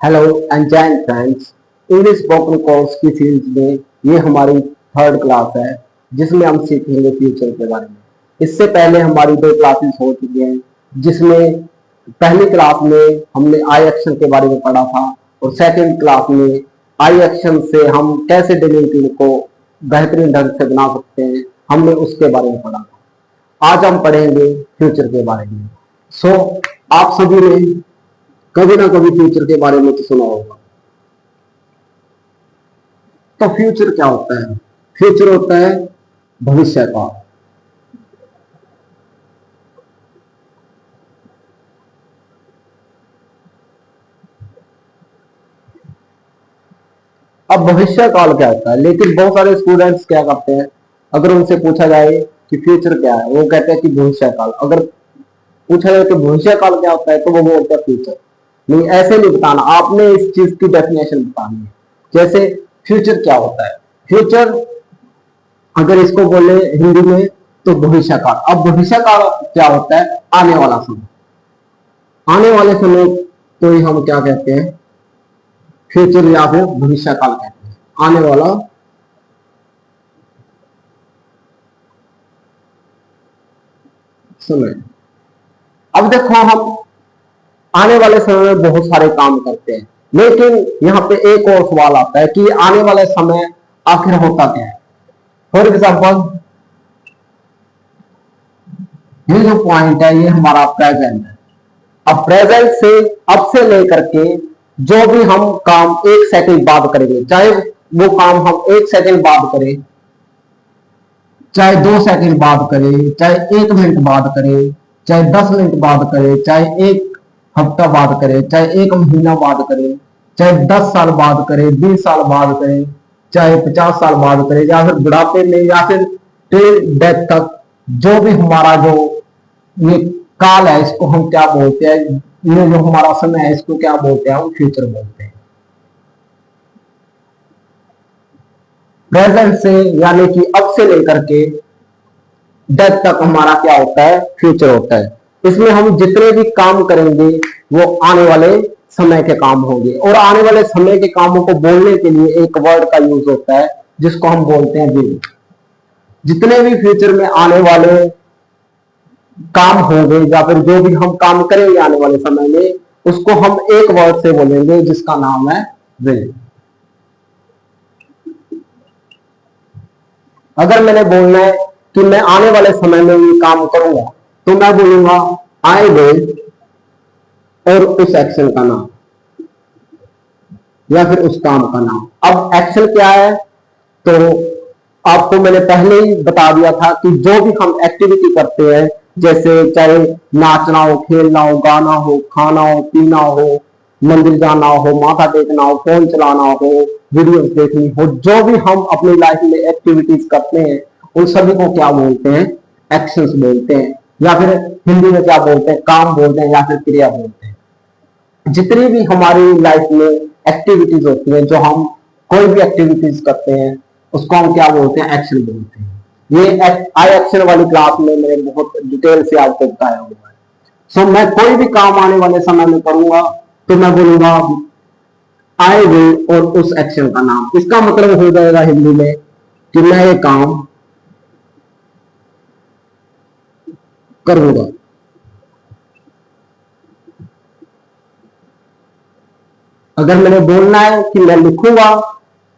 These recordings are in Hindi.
Hello and Jain friends. English spoken course की सीरीज में ये हमारी थर्ड क्लास है जिसमें हम सीखेंगे फ्यूचर के बारे में। इससे पहले हमारी दो क्लासेस हो चुकी हैं जिसमें पहली क्लास में हमने आई एक्शन के बारे में पढ़ा था और सेकंड क्लास में आई एक्शन से हम कैसे डेली रूटीन को बेहतरीन ढंग से बना सकते हैं हमने उसके बारे में पढ़ा था। आज हम पढ़ेंगे फ्यूचर के बारे में। सो आप सभी ने कभी ना कभी फ्यूचर के बारे में तो सुना होगा। तो फ्यूचर क्या होता है? फ्यूचर होता है भविष्य का। अब भविष्य काल क्या होता है, लेकिन बहुत सारे स्टूडेंट्स क्या करते हैं, अगर उनसे पूछा जाए कि फ्यूचर क्या है, वो कहते हैं कि भविष्य काल। अगर पूछा जाए कि भविष्य काल क्या होता है तो वो बोलते हैं फ्यूचर। नहीं, ऐसे नहीं बताना, आपने इस चीज की डेफिनेशन बतानी है। जैसे फ्यूचर क्या होता है, फ्यूचर अगर इसको बोले हिंदी में तो भविष्य काल। अब भविष्य काल क्या होता है? आने वाला समय। आने वाले समय तो ही हम क्या कहते हैं? फ्यूचर या फिर भविष्य काल कहते हैं। आने वाला समय। अब देखो, हम आने वाले समय में बहुत सारे काम करते हैं, लेकिन यहाँ पे एक और सवाल आता है कि आने वाले समय आखिर होता क्या है। फॉर एग्जाम्पल, ये जो पॉइंट है ये हमारा प्रेजेंट है। अब प्रेजेंट से, अब से लेकर के जो भी हम काम एक सेकंड बाद करेंगे, चाहे वो काम हम एक सेकंड बाद करें, चाहे 2 सेकंड बाद करें, चाहे 1 मिनट बाद करें, चाहे 10 मिनट बाद करें, चाहे 1 हफ्ता बाद करें, चाहे 1 महीना बाद करें, चाहे 10 साल बाद करें, 20 साल बाद करें, चाहे 50 साल बाद करें, या फिर बुढ़ापे में, या फिर टिल डेथ तक, जो भी हमारा जो ये काल है इसको हम क्या बोलते हैं? ये जो हमारा समय है इसको क्या बोलते हैं? हम फ्यूचर बोलते हैं। प्रेजेंट से यानी कि अब से लेकर के डेथ तक हमारा क्या होता है? फ्यूचर होता है। इसमें हम जितने भी काम करेंगे वो आने वाले समय के काम होंगे, और आने वाले समय के कामों को बोलने के लिए एक वर्ड का यूज होता है जिसको हम बोलते हैं विल। जितने भी फ्यूचर में आने वाले काम होंगे या फिर जो भी हम काम करेंगे आने वाले समय में, उसको हम एक वर्ड से बोलेंगे जिसका नाम है विल। अगर मैंने बोलना है कि मैं आने वाले समय में ये काम करूंगा तो मैं बोलूंगा आई विल, और उस एक्शन का नाम या फिर उस काम का नाम। अब एक्शन क्या है तो आपको मैंने पहले ही बता दिया था कि जो भी हम एक्टिविटी करते हैं, जैसे चाहे नाचना हो, खेलना हो, गाना हो, खाना हो, पीना हो, मंदिर जाना हो, माथा टेकना हो, फोन चलाना हो, वीडियोस देखनी हो, जो भी हम अपनी लाइफ में एक्टिविटीज करते हैं उन सभी को क्या बोलते हैं? एक्शंस बोलते हैं, या फिर हिंदी में क्या बोलते हैं? काम बोलते हैं या फिर क्रिया बोलते हैं। जितनी भी हमारी लाइफ में एक्टिविटीज होती हैं, जो हम कोई भी एक्टिविटीज करते हैं उसको हम क्या बोलते हैं? एक्शन बोलते हैं। ये आई एक्शन वाली क्लास में मैंने बहुत डिटेल से आपको बताया हुआ है। सो मैं कोई भी काम आने वाले समय में करूंगा तो मैं बोलूंगा आई विल और उस एक्शन का नाम। इसका मतलब हो जाएगा हिंदी में कि मैं ये काम करूंगा। अगर मैंने बोलना है कि मैं लिखूंगा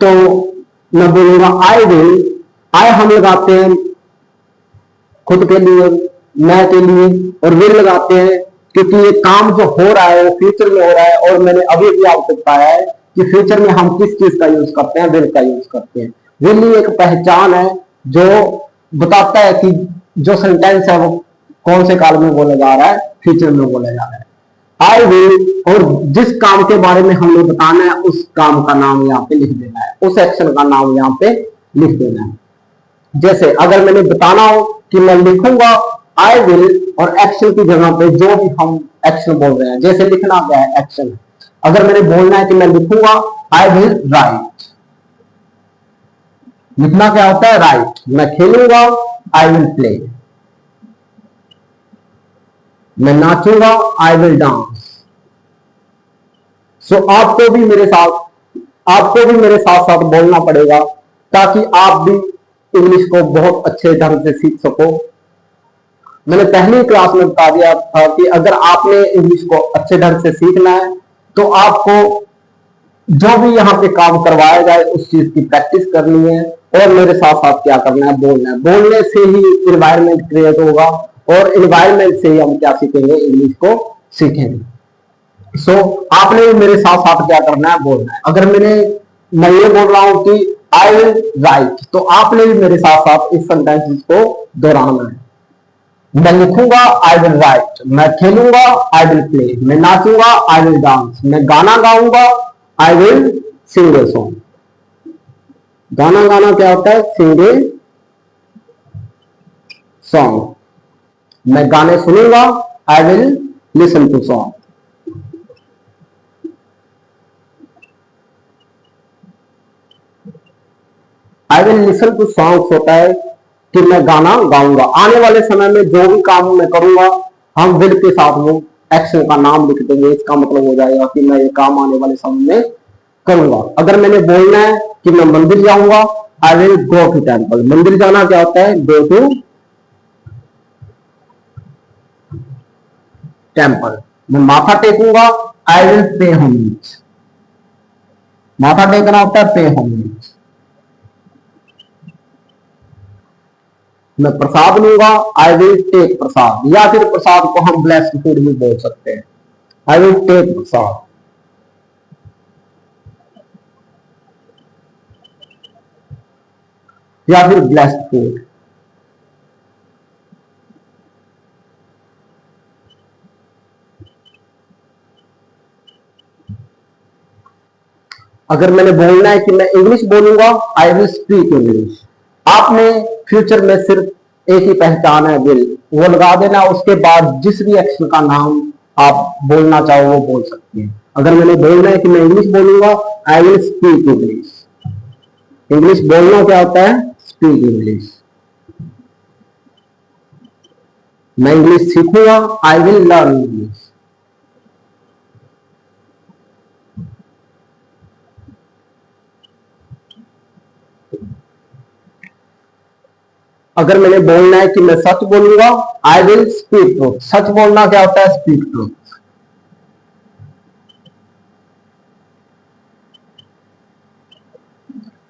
तो मैं बोलूंगा आई विल। आई हम लगाते हैं खुद के लिए, मैं के लिए, और विल लगाते हैं क्योंकि ये काम जो हो रहा है वो फ्यूचर में हो रहा है, और मैंने अभी भी आपको बताया है कि फ्यूचर में हम किस चीज का यूज करते हैं? विल का यूज करते हैं। विल ही एक पहचान है जो बताता है कि जो सेंटेंस है वो कौन से काल में बोला जा रहा है? फ्यूचर में बोला जा रहा है। आई विल, और जिस काम के बारे में हमें बताना है उस काम का नाम यहाँ पे लिख देना है, उस एक्शन का नाम यहाँ पे लिख देना है। जैसे अगर मैंने बताना हो कि मैं लिखूंगा आई विल, और एक्शन की जगह पे जो भी हम एक्शन बोल रहे हैं, जैसे लिखना क्या है? एक्शन। अगर मैंने बोलना है कि मैं लिखूंगा आई विल राइट, लिखना क्या होता है? राइट। मैं खेलूंगा आई विल प्ले, मैं नाचूंगा आई विल डांस। सो आपको भी मेरे साथ साथ बोलना पड़ेगा ताकि आप भी इंग्लिश को बहुत अच्छे ढंग से सीख सको। मैंने पहली क्लास में बता दिया था कि अगर आपने इंग्लिश को अच्छे ढंग से सीखना है तो आपको जो भी यहाँ पे काम करवाया जाए उस चीज की प्रैक्टिस करनी है और मेरे साथ साथ क्या करना है, बोलना है। बोलने से ही इन्वायरमेंट क्रिएट होगा और इन्वायरमेंट से ही हम क्या सीखेंगे, इंग्लिश को सीखेंगे। सो आपने भी मेरे साथ साथ क्या करना है, बोलना है। अगर मैं ये बोल रहा हूं कि आई विल राइट, तो आपने भी मेरे साथ साथ इस सेंटेंसेस को दोहराना है। मैं लिखूंगा, आई विल राइट। मैं खेलूंगा, आई विल प्ले। मैं नाचूंगा, आई विल डांस। मैं गाना गाऊंगा, I will sing a song. गाना गाना क्या होता है, सिंग ए सॉन्ग। मैं गाने सुनूंगा, I will listen to song. I will listen to songs होता है कि मैं गाना गाऊंगा। आने वाले समय में जो भी काम मैं करूंगा, हम विल के साथ वो एक्शन का नाम लिख देंगे। इसका मतलब हो जाएगा कि मैं ये काम आने वाले समय में करूंगा। अगर मैंने बोलना है कि मैं मंदिर जाऊंगा, I will go to temple. मंदिर जाना क्या होता है, गो टू टेम्पल। मैं माथा टेकूंगा, आई विल पे होमलेज। माथा टेकना होता है पे होमलेज। मैं प्रसाद लूंगा, आई विल टेक प्रसाद। या फिर प्रसाद को हम ब्लेस्ड फूड भी बोल सकते हैं, आई विल टेक प्रसाद। या फिर ब्लेस्ड फूड। अगर मैंने बोलना है कि मैं इंग्लिश बोलूंगा, आई विल स्पीक इंग्लिश। आपने फ्यूचर में सिर्फ एक ही पहचान है, विल, वो लगा देना। उसके बाद जिस भी एक्शन का नाम आप बोलना चाहो वो बोल सकते हैं। अगर मैंने बोलना है कि मैं इंग्लिश बोलूंगा, I will speak English. English बोलना क्या होता है, स्पीक इंग्लिश। मैं इंग्लिश सीखूंगा, आई विल लर्न इंग्लिश। अगर मैंने बोलना है कि मैं सच बोलूंगा, आई विल स्पीक ट्रूथ। सच बोलना क्या होता है, स्पीक ट्रूथ।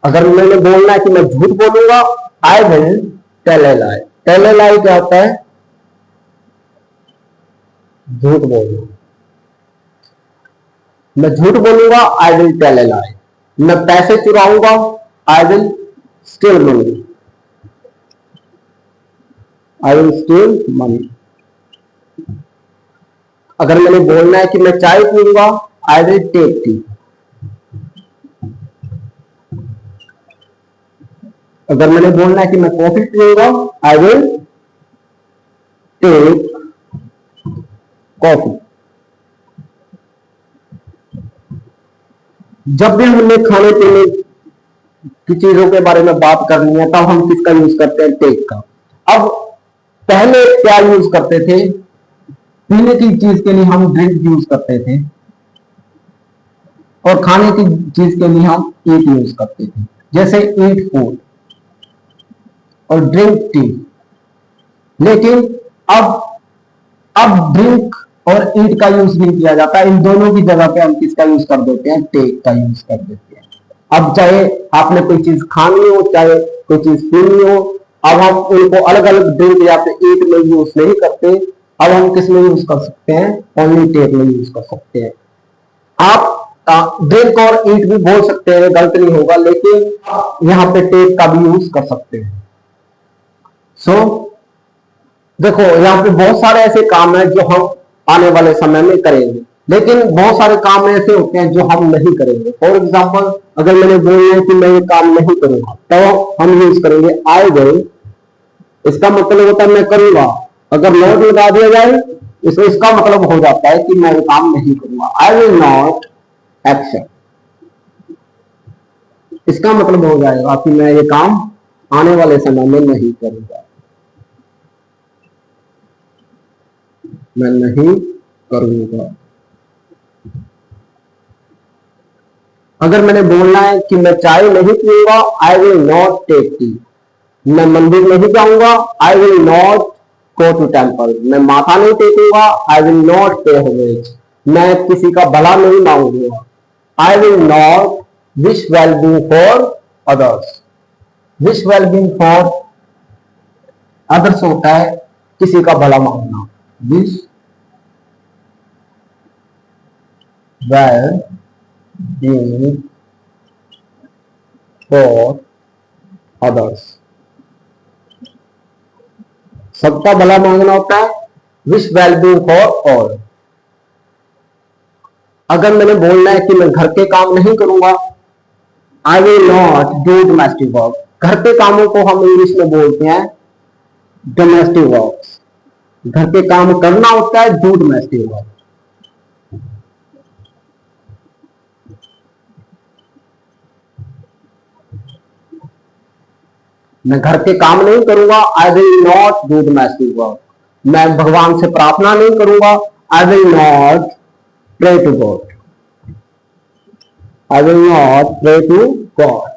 अगर मैंने बोलना है कि मैं झूठ बोलूंगा, I will tell a lie. Tell a lie क्या होता है, झूठ बोलना। मैं झूठ बोलूंगा, I will tell a lie. मैं पैसे चुराऊंगा, I will steal money. I will steal money. अगर मैंने बोलना है कि मैं चाय पीऊंगा, आई विल टेक टी। अगर मैंने बोलना है कि मैं कॉफी पीऊंगा, आई विल टेक कॉफी। जब भी हमने खाने पीने की चीजों के बारे में बात करनी है तब हम किसका यूज करते हैं, टेक का। अब पहले क्या यूज करते थे, पीने की चीज के लिए हम ड्रिंक यूज करते थे और खाने की चीज के लिए हम ईट यूज करते थे। जैसे ईट फूड और ड्रिंक टी। लेकिन अब अब ड्रिंक और ईट का यूज नहीं किया जाता। इन दोनों की जगह पे हम किसका यूज कर देते हैं, टेक का यूज कर देते हैं। अब चाहे आपने कोई चीज खानी हो, चाहे कोई चीज पीनी हो, अब हम उनको अलग अलग ड्रिंक या फिर ईट में यूज नहीं करते। अब हम किस में यूज कर सकते हैं, ओनली टेक में यूज कर सकते हैं। आप ड्रिंक और ईट भी बोल सकते हैं, गलत नहीं होगा, लेकिन यहाँ पे टेक का भी यूज कर सकते हैं। सो देखो, यहाँ पे बहुत सारे ऐसे काम हैं जो हम आने वाले समय में करेंगे, लेकिन बहुत सारे काम ऐसे होते हैं जो हम नहीं करेंगे। फॉर एग्जाम्पल, अगर मैंने बोलना है कि मैं ये काम नहीं करूंगा, तो हम यूज करेंगे आई विल। इसका मतलब होता है मैं करूंगा। अगर नॉट लगा दिया जाए इसमें, इसका मतलब हो जाता है कि मैं ये काम नहीं करूंगा। I will not action. इसका मतलब हो जाएगा कि मैं ये काम आने वाले समय में नहीं करूंगा, मैं नहीं करूंगा। अगर मैंने बोलना है कि मैं चाय नहीं पीऊंगा, I will not take tea. मैं मंदिर नहीं जाऊंगा, I will not go to temple. मैं माथा नहीं टेकूंगा, I will not pay homage. मैं किसी का भला नहीं मांगूंगा, I will not wish wellbeing for others. Wish wellbeing for others होता है किसी का भला मांगना। Wish well being for others, सबका भला मांगना होता है विश वेलबींग फॉर ऑल। अगर मैंने बोलना है कि मैं घर के काम नहीं करूंगा, I will not do domestic work. घर के कामों को हम इंग्लिश में बोलते हैं डोमेस्टिक वर्क। घर के काम करना होता है डू डोमेस्टिक वर्क। मैं घर के काम नहीं करूंगा, I will not do domestic work. मैं भगवान से प्रार्थना नहीं करूंगा, I will not pray to God. I will not pray to God.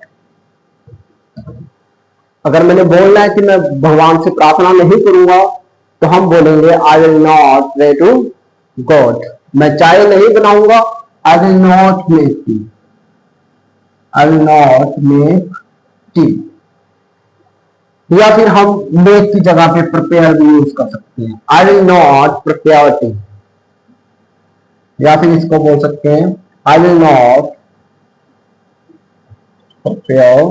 अगर मैंने बोलना है कि मैं भगवान से प्रार्थना नहीं करूंगा, तो हम बोलेंगे I will not pray to God. मैं चाय नहीं बनाऊंगा, I will not make tea. I will not make tea. या फिर हम मेक की जगह पे प्रिपेयर भी यूज कर सकते हैं, आई विल नॉट प्रिपेयर टी। या फिर इसको बोल सकते हैं आई विल नॉट प्रिपेयर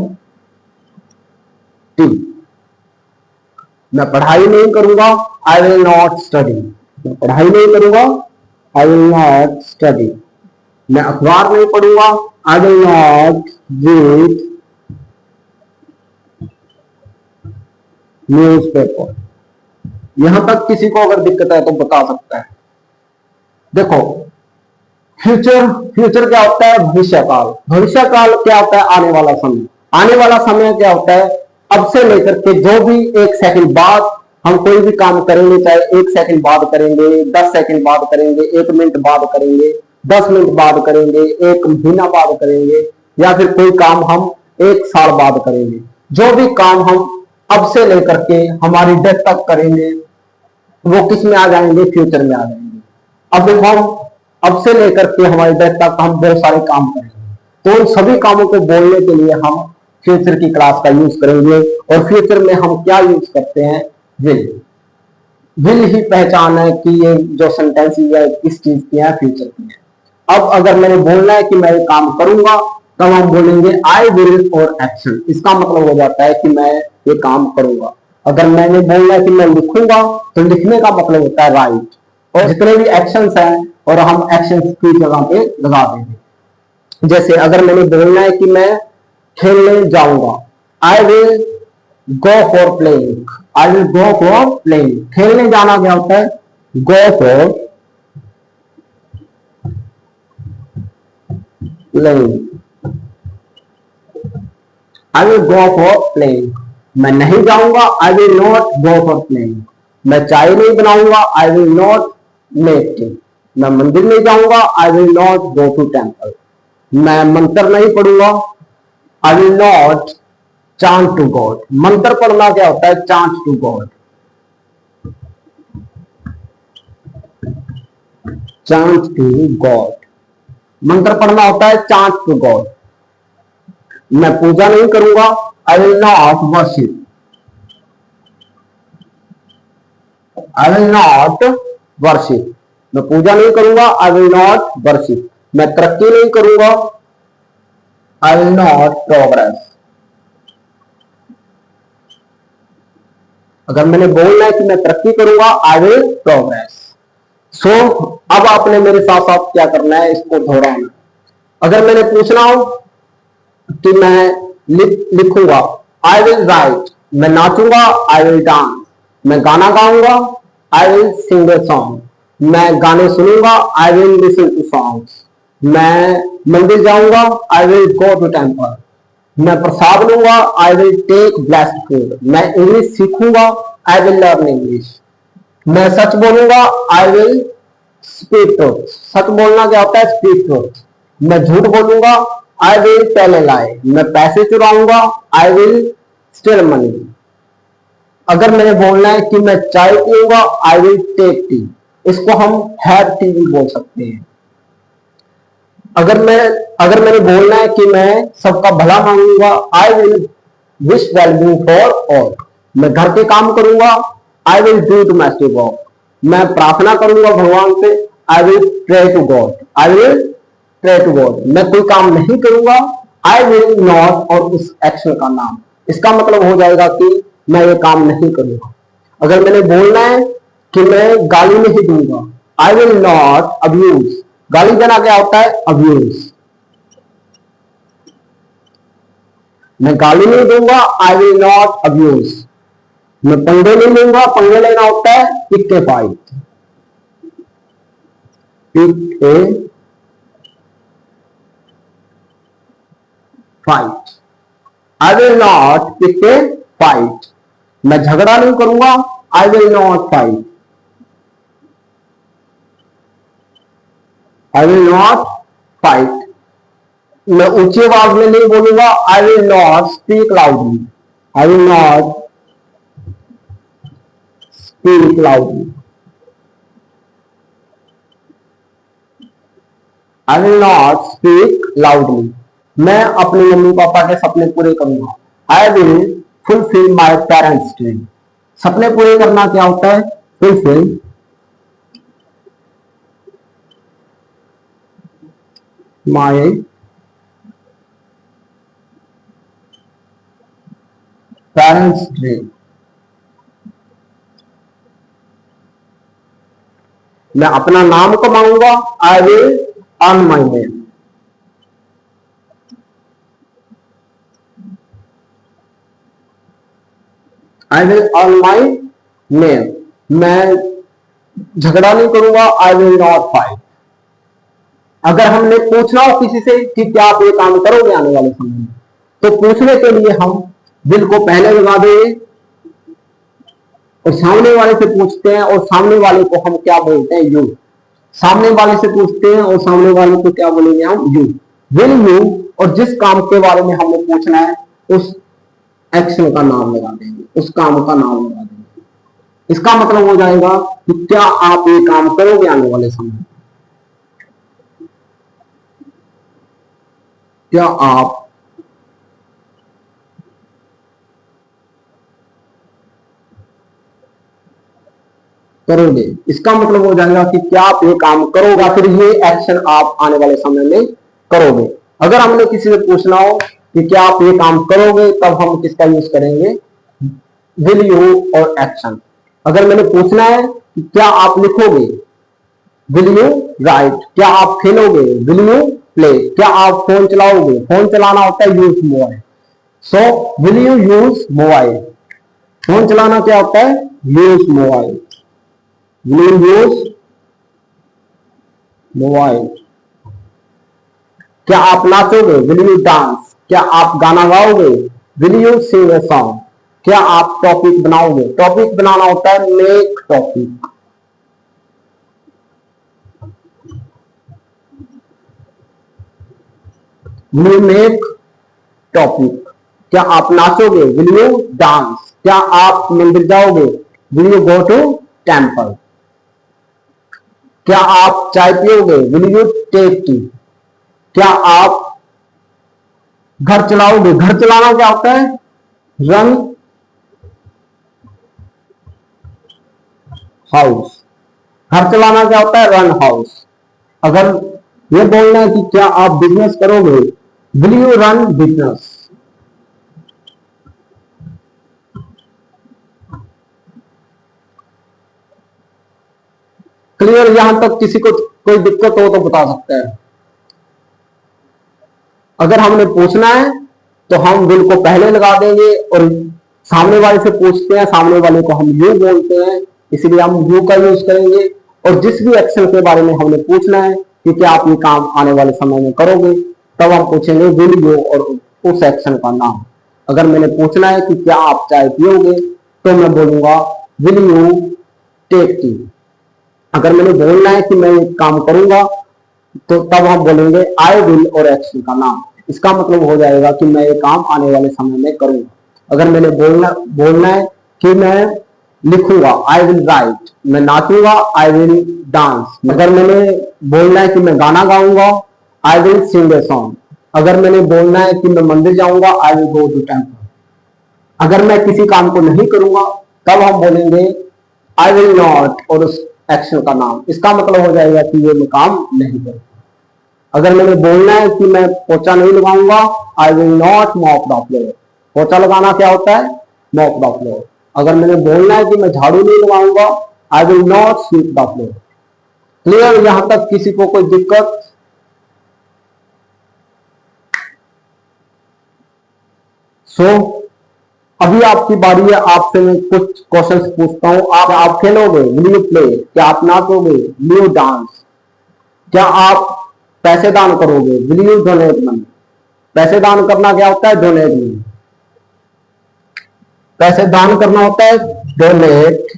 टी। मैं पढ़ाई नहीं करूंगा, आई विल नॉट स्टडी। मैं पढ़ाई नहीं करूंगा, आई विल नॉट स्टडी। मैं अखबार नहीं पढ़ूंगा, I will not read newspaper. यहां तक किसी को अगर दिक्कत है तो बता सकता है। देखो, फ्यूचर फ्यूचर क्या होता है? भविष्य काल। भविष्य काल क्या होता है? आने वाला समय। आने वाला समय क्या होता है? अब से लेकर के जो भी एक सेकंड बाद हम कोई भी काम करेंगे, चाहे एक सेकंड बाद करेंगे, 10 सेकंड बाद करेंगे, 1 मिनट बाद करेंगे, 10 मिनट बाद करेंगे, 1 महीना बाद करेंगे, या फिर कोई काम हम 1 साल बाद करेंगे। जो भी काम हम अब से लेकर के हमारी डेथ तक करेंगे, वो किस में आ जाएंगे? फ्यूचर में आ जाएंगे। अब देखो, हम अब से लेकर के हमारी डेथ तक हम बहुत सारे काम करेंगे, तो उन सभी कामों को बोलने के लिए हम फ्यूचर की क्लास का यूज करेंगे। और फ्यूचर में हम क्या यूज करते हैं? विल। विल ही पहचान है कि ये जो सेंटेंस है किस चीज की है? फ्यूचर की है। अब अगर मैंने बोलना है कि मैं ये काम करूंगा, तब हम बोलेंगे आई विल और एक्शन। इसका मतलब हो जाता है कि मैं ये काम करूंगा। अगर मैंने बोलना है कि मैं लिखूंगा, तो लिखने का मतलब होता है राइट। और जितने भी एक्शंस हैं और हम एक्शंस की जगह पे लगा देंगे। जैसे अगर मैंने बोलना है कि मैं खेलने जाऊंगा, I will go for playing. I will go for playing. खेलने जाना क्या होता है? Go for playing. I will go for playing. मैं नहीं जाऊंगा, I will not go for playing. मैं चाय नहीं बनाऊंगा, I will not make tea. मैं मंदिर नहीं जाऊंगा, I will not go to temple. मैं मंत्र नहीं पढ़ूंगा, I will not chant to God. मंत्र पढ़ना क्या होता है? Chant to God. Chant to God. मंत्र पढ़ना होता है चांट टू गॉड। मैं पूजा नहीं करूंगा, I will not worship. I will not worship. मैं पूजा नहीं करूंगा, आई विल नॉट वर्शिप। मैं तरक्की नहीं करूंगा, आई विल नॉट प्रोग्रेस। अगर मैंने बोलना है कि मैं तरक्की करूंगा, आई विल प्रोग्रेस। सो अब आपने मेरे साथ साथ क्या करना है? इसको दोहराना। अगर मैंने पूछना हो कि मैं लिखूंगा, आई विल राइट। मैं नाचूंगा, आई विल डांस। मैं गाना गाऊंगा, I will sing a song. मैं गाने सुनूंगा, I will listen to songs. मैं मंदिर जाऊंगा, I will go to temple. मैं प्रसाद लूंगा, I will take blessed food. मैं इंग्लिश सीखूंगा, आई विल लर्न इंग्लिश। मैं सच बोलूंगा, आई विल स्पीक ट्रूथ। सच बोलना क्या होता है? Speak truth. मैं झूठ बोलूंगा, I will tell a lie, मैं पैसे चुराऊंगा, आई विल स्टील मनी। अगर मैंने बोलना है कि मैं चाय पीऊंगा, आई विल टेक टी, इसको हम हैव टी भी बोल सकते हैं। अगर मैंने बोलना है कि मैं सबका भला मांगूंगा, I will wish well for all, मैं घर के काम करूंगा, I will do domestic work, मैं प्रार्थना करूंगा भगवान से, I will pray to God, I will pray to God, मैं कोई काम नहीं करूंगा, आई विल नॉट और उस एक्शन का नाम, इसका मतलब हो जाएगा कि मैं ये काम नहीं करूंगा। अगर मैंने बोलना है कि मैं गाली नहीं दूंगा, आई विल नॉट अब्यूज, गाली देना क्या होता है? अब्यूज। मैं गाली नहीं दूंगा, आई विल नॉट अब्यूज, मैं पंगे नहीं लूंगा, पंगे लेना होता है pick a fight, pick a fight, I will not pick a fight, मैं झगड़ा नहीं करूंगा, I will not fight, I will not fight, मैं ऊंची आवाज में नहीं बोलूंगा, I will not speak loudly, I will not speak loudly, I will not speak loudly, मैं अपने मम्मी पापा के सपने पूरे करूंगा, I will fulfil my parents dream. सपने पूरे करना क्या होता है? Fulfil my parents dream. मैं अपना नाम कमाऊंगा, I will earn my name, I will earn my name, मैं झगड़ा नहीं करूंगा, आई विल नॉट फाइट। अगर हमने पूछना हो किसी से कि क्या आप ये काम करोगे आने वाले समय में, तो पूछने के लिए हम विल को पहले लगा देंगे और सामने वाले से पूछते हैं, और सामने वाले को हम क्या बोलते हैं? यू। सामने वाले से पूछते हैं और सामने वाले को क्या बोलेंगे हम? यू। विल यू, और जिस काम के बारे में हमें पूछना है उस एक्शन का नाम लगा देंगे, उस काम का नाम लगा देंगे। इसका मतलब हो जाएगा कि क्या आप ये काम करोगे आने वाले समय में? क्या आप करोगे? इसका मतलब हो जाएगा कि क्या आप ये काम करोगे, फिर ये एक्शन आप आने वाले समय में करोगे। अगर हमने किसी से पूछना हो कि क्या आप ये काम करोगे, तब हम किसका यूज करेंगे? विल यू और एक्शन। अगर मैंने पूछना है कि क्या आप लिखोगे, विल यू राइट। क्या आप खेलोगे, विल यू प्ले। क्या आप फोन चलाओगे, फोन चलाना होता है use mobile, so will you use mobile. Phone चलाना क्या होता है? Use mobile, will you use mobile. क्या आप नाचोगे, विल यू डांस। क्या आप गाना गाओगे, will you sing a song. क्या आप टॉपिक बनाओगे, टॉपिक बनाना होता है make topic. Will you make topic. क्या आप नाचोगे, विल यू डांस। क्या आप मंदिर जाओगे, will you go to temple. क्या आप चाय पियोगे, विल यू टेक टी। क्या आप घर चलाओगे, घर चलाना क्या होता है? Run house. घर चलाना क्या होता है? Run house. अगर ये बोलना है कि क्या आप बिजनेस करोगे, will you run business. Clear? यहां तक किसी को कोई दिक्कत हो तो बता सकता है। अगर हमने पूछना है तो हम विल को पहले लगा देंगे, और सामने वाले से पूछते हैं, सामने वाले को हम यू बोलते हैं, इसलिए हम यू का यूज करेंगे। और जिस भी एक्शन के बारे में हमने पूछना है कि क्या आप ये काम आने वाले समय में करोगे, तब हम पूछेंगे विल यू और उस एक्शन का नाम। अगर मैंने पूछना है कि क्या आप चाय पियोगे, तो मैं बोलूंगा विल यू टेक टी। अगर मैंने बोलना है कि मैं ये काम करूंगा, तो तब हम बोलेंगे आई विल और एक्शन का नाम। इसका मतलब हो जाएगा कि मैं ये काम आने वाले समय में करूंगा। अगर मैंने बोलना है कि मैं लिखूंगा, आई विल राइट। मैं नाचूंगा, आई विल डांस। अगर मैंने बोलना है कि मैं गाना गाऊंगा, I will sing a song. अगर मैंने बोलना है कि मैं मंदिर जाऊंगा, I will go to temple. अगर मैं किसी काम को नहीं करूंगा तब हम बोलेंगे आई विल नॉट, और उस एक्शन का नाम। इसका मतलब हो जाएगा कि ये मैं काम नहीं करूंगा। अगर मैंने बोलना है कि मैं पोछा नहीं लगाऊंगा, आई will not mop the floor. पोछा लगाना क्या होता है? Mop the floor. अगर मैंने बोलना है कि मैं झाड़ू नहीं लगाऊंगा, आई will not sweep the floor. Clear? यहां तक किसी को कोई दिक्कत? सो अभी आपकी बारी है, आपसे मैं कुछ क्वेश्चंस पूछता हूं। आप खेलोगे? Will you play? क्या आप नाचोगे? Will you dance? क्या आप पैसे दान करोगे? Will you donate money? पैसे दान करना क्या होता है? Donate money. पैसे दान करना होता है डोनेट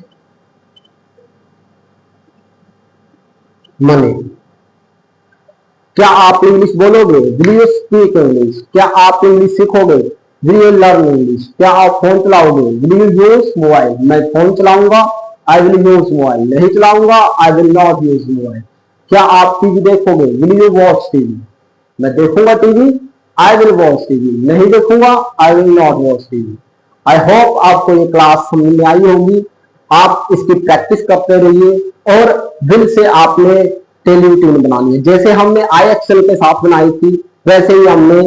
मनी। क्या आप इंग्लिश बोलोगे? Will you speak English? क्या आप इंग्लिश सीखोगे? Will you learn English? क्या आप फोन चलाओगे? Will you use mobile? मैं फोन चलाऊंगा, आई विल यूज मोबाइल। नहीं चलाऊंगा, आई विल नॉट यूज मोबाइल। क्या आप टीवी देखोगे? Will you watch TV? मैं देखूंगा TV, I will watch TV. नहीं देखूंगा, आई will not watch TV. I hope आपको ये क्लास समझ में आई होगी। आप इसकी प्रैक्टिस करते रहिए और दिल से आपने टेली ट्यून बनानी है। जैसे हमने आई एक्सेल के साथ बनाई थी, वैसे ही हमने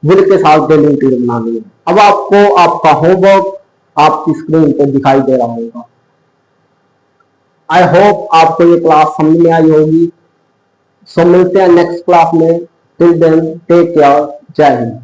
विल के साथ टेली ट्यून बनानी है। अब आपको आपका होमवर्क आपकी स्क्रीन पर दिखाई दे रहा होगा। आई होप आपको ये क्लास समझ में आई होगी। सो मिलते हैं नेक्स्ट क्लास में। Till then take care. जय हिंद।